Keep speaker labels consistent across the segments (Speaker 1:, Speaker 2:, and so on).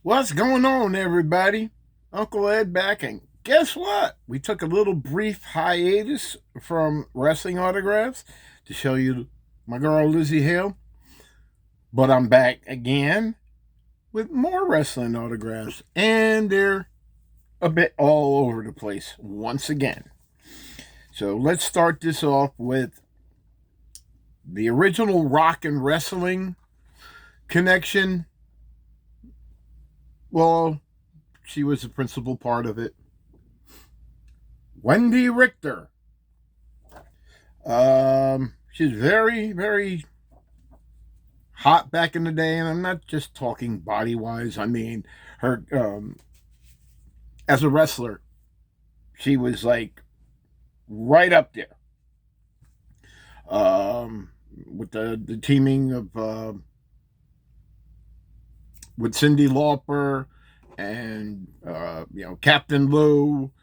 Speaker 1: What's going on, everybody? Uncle Ed back, and guess what? We took a little brief hiatus from wrestling autographs to show you my girl Lizzie Hale, but I'm back again with more wrestling autographs, and they're a bit all over the place once again. So let's start this off with the original Rock and Wrestling connection. Well, she was the principal part of it. Wendy Richter. She's very, very hot back in the day, and I'm not just talking body wise. I mean, her as a wrestler, she was like right up there. With the teaming of with Cyndi Lauper and Captain Lou,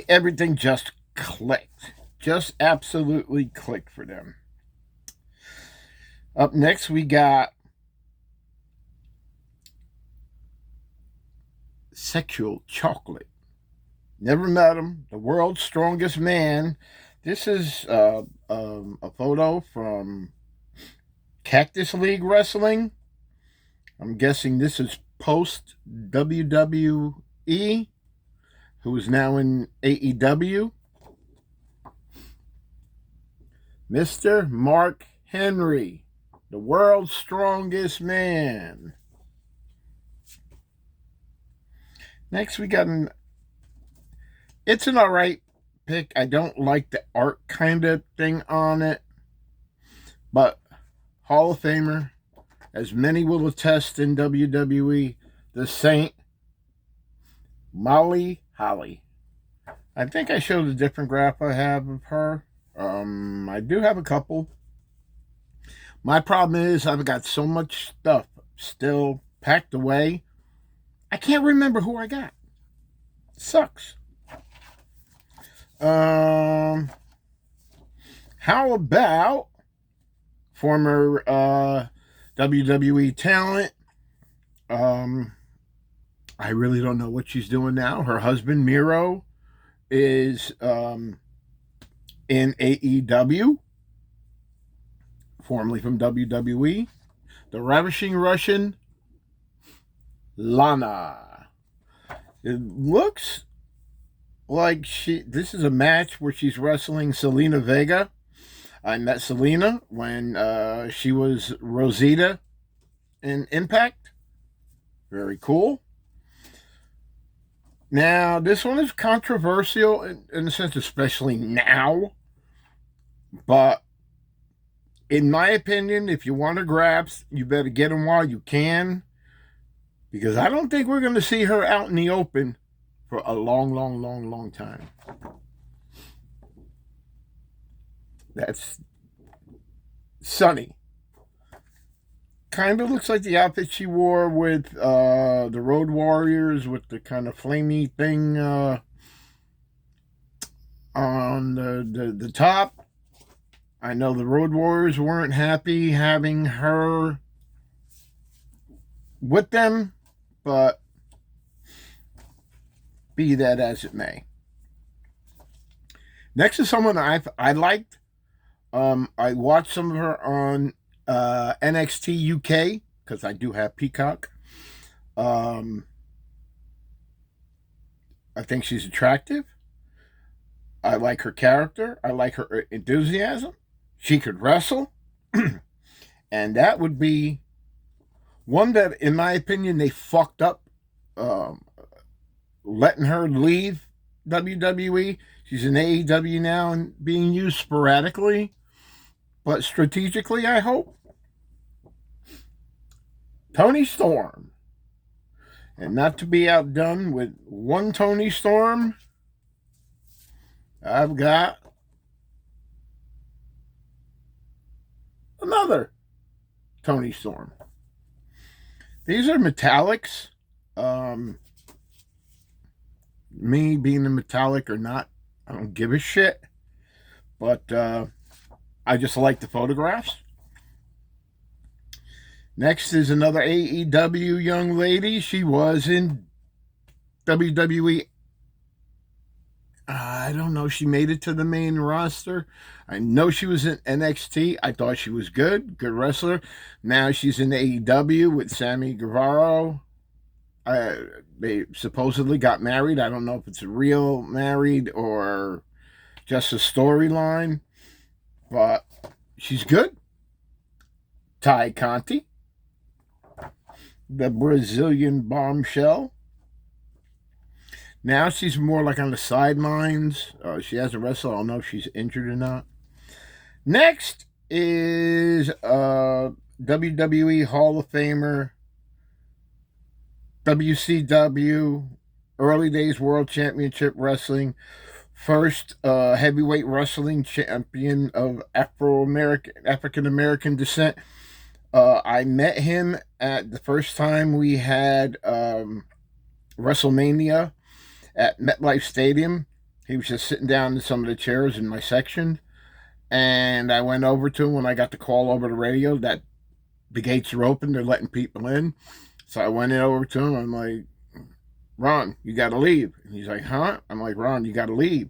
Speaker 1: everything just clicked, just absolutely clicked for them. Up next, we got Sexual Chocolate. Never met him. The world's strongest man. This is a photo from Cactus League Wrestling. I'm guessing this is post WWE, who is now in AEW. Mr. Mark Henry, the world's strongest man. Next, we got it's an alright pick. I don't like the art kind of thing on it, but Hall of Famer, as many will attest in WWE, the Saint, Molly Holly. I think I showed a different graph I have of her. I do have a couple. My problem is I've got so much stuff still packed away. I can't remember who I got. Sucks. How about former WWE talent? I really don't know what she's doing now. Her husband Miro is in AEW, formerly from WWE. The Ravishing Russian Lana. It looks like this is a match where she's wrestling Selena Vega. I met Selena when she was Rosita in Impact. Very cool. Now, this one is controversial in a sense, especially now. But in my opinion, if you want to grab, you better get them while you can. Because I don't think we're going to see her out in the open for a long, long, long, long time. That's Sunny. Kind of looks like the outfit she wore with the Road Warriors, with the kind of flamey thing on the top. I know the Road Warriors weren't happy having her with them, but be that as it may. Next is someone I liked. I watched some of her on NXT UK because I do have Peacock. I think she's attractive. I like her character. I like her enthusiasm. She could wrestle. And that would be one that, in my opinion, they fucked up letting her leave WWE. She's in AEW now and being used sporadically, but strategically, I hope. Toni Storm. And not to be outdone with one Toni Storm, I've got another Toni Storm. These are metallics. Me being a metallic or not, I don't give a shit. But I just like the photographs. Next is another AEW young lady. She was in WWE. I don't know. She made it to the main roster. I know she was in NXT. I thought she was good wrestler. Now she's in AEW with Sammy Guevara. They supposedly got married. I don't know if it's a real married or just a storyline, but she's good. Ty Conti, the Brazilian bombshell. Now she's more like on the sidelines. She hasn't wrestled. I don't know if she's injured or not. Next is WWE Hall of Famer, WCW, early days World Championship Wrestling, first heavyweight wrestling champion of African American descent. I met him at the first time we had WrestleMania at MetLife Stadium. He was just sitting down in some of the chairs in my section. And I went over to him when I got the call over the radio that the gates are open, they're letting people in. So I went over to him. I'm like, Ron, you got to leave. And he's like, huh? I'm like, Ron, you got to leave.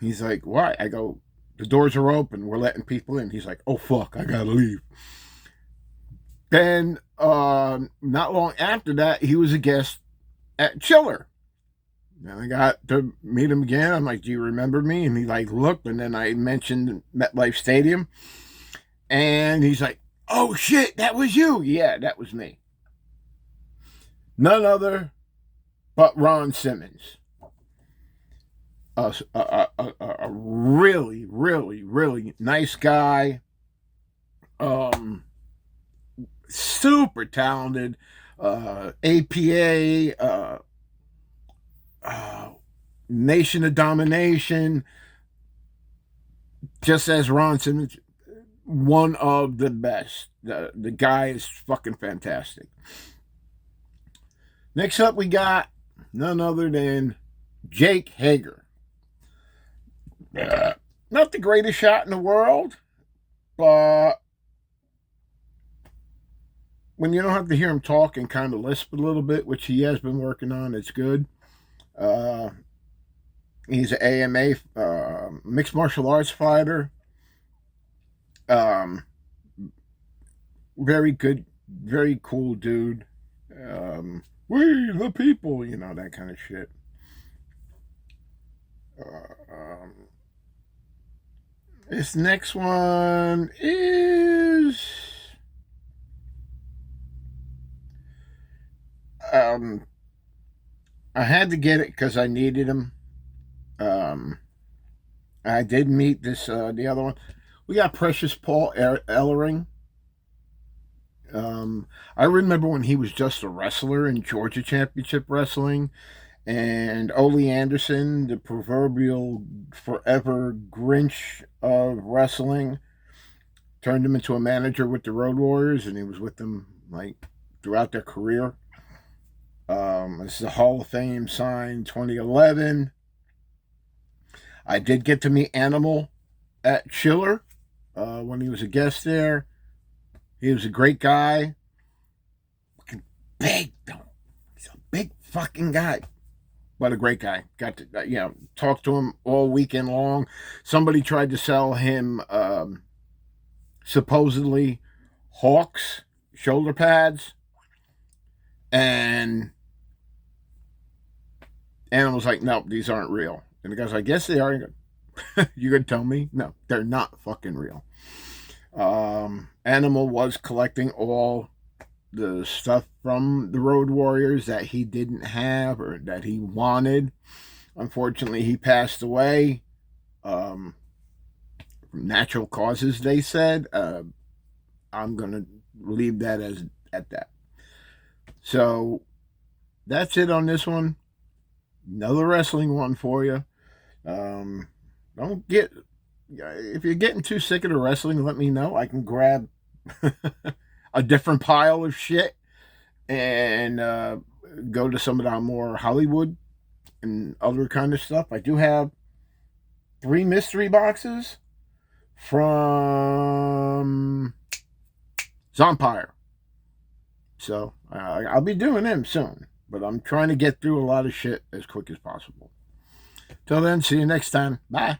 Speaker 1: He's like, why? I go, the doors are open. We're letting people in. He's like, oh, fuck, I got to leave. Then, not long after that, he was a guest at Chiller. Then I got to meet him again. I'm like, do you remember me? And he like looked, and then I mentioned MetLife Stadium. And he's like, oh, shit, that was you. Yeah, that was me. None other but Ron Simmons. A really, really, really nice guy. Super talented. APA, Nation of Domination. Just as Ron Simmons, one of the best. The guy is fucking fantastic. Next up, we got none other than Jake Hager. Not the greatest shot in the world, but when you don't have to hear him talk and kind of lisp a little bit, which he has been working on, it's good. He's an AMA mixed martial arts fighter. Very good, very cool dude. We the people, you know, that kind of shit. This next one is I had to get it because I needed him. I did meet this the other one. We got Precious Paul Ellering. I remember when he was just a wrestler in Georgia Championship Wrestling, and Ole Anderson, the proverbial forever Grinch of wrestling, turned him into a manager with the Road Warriors, and he was with them like throughout their career. This is a Hall of Fame sign 2011. I did get to meet Animal at Chiller when he was a guest there. He was a great guy. Fucking big, though. He's a big fucking guy. But a great guy. Got to, talk to him all weekend long. Somebody tried to sell him supposedly Hawks shoulder pads. And Animal's like, no, these aren't real. And the guy's like, yes, they are. You gonna tell me? No, they're not fucking real. Animal was collecting all the stuff from the Road Warriors that he didn't have or that he wanted. Unfortunately, he passed away from natural causes, they said. I'm going to leave that at that. So that's it on this one. Another wrestling one for you. If you're getting too sick of the wrestling, let me know. I can grab a different pile of shit and go to some of the more Hollywood and other kind of stuff. I do have 3 mystery boxes from Zompire. So I'll be doing them soon. But I'm trying to get through a lot of shit as quick as possible. Till then, see you next time. Bye.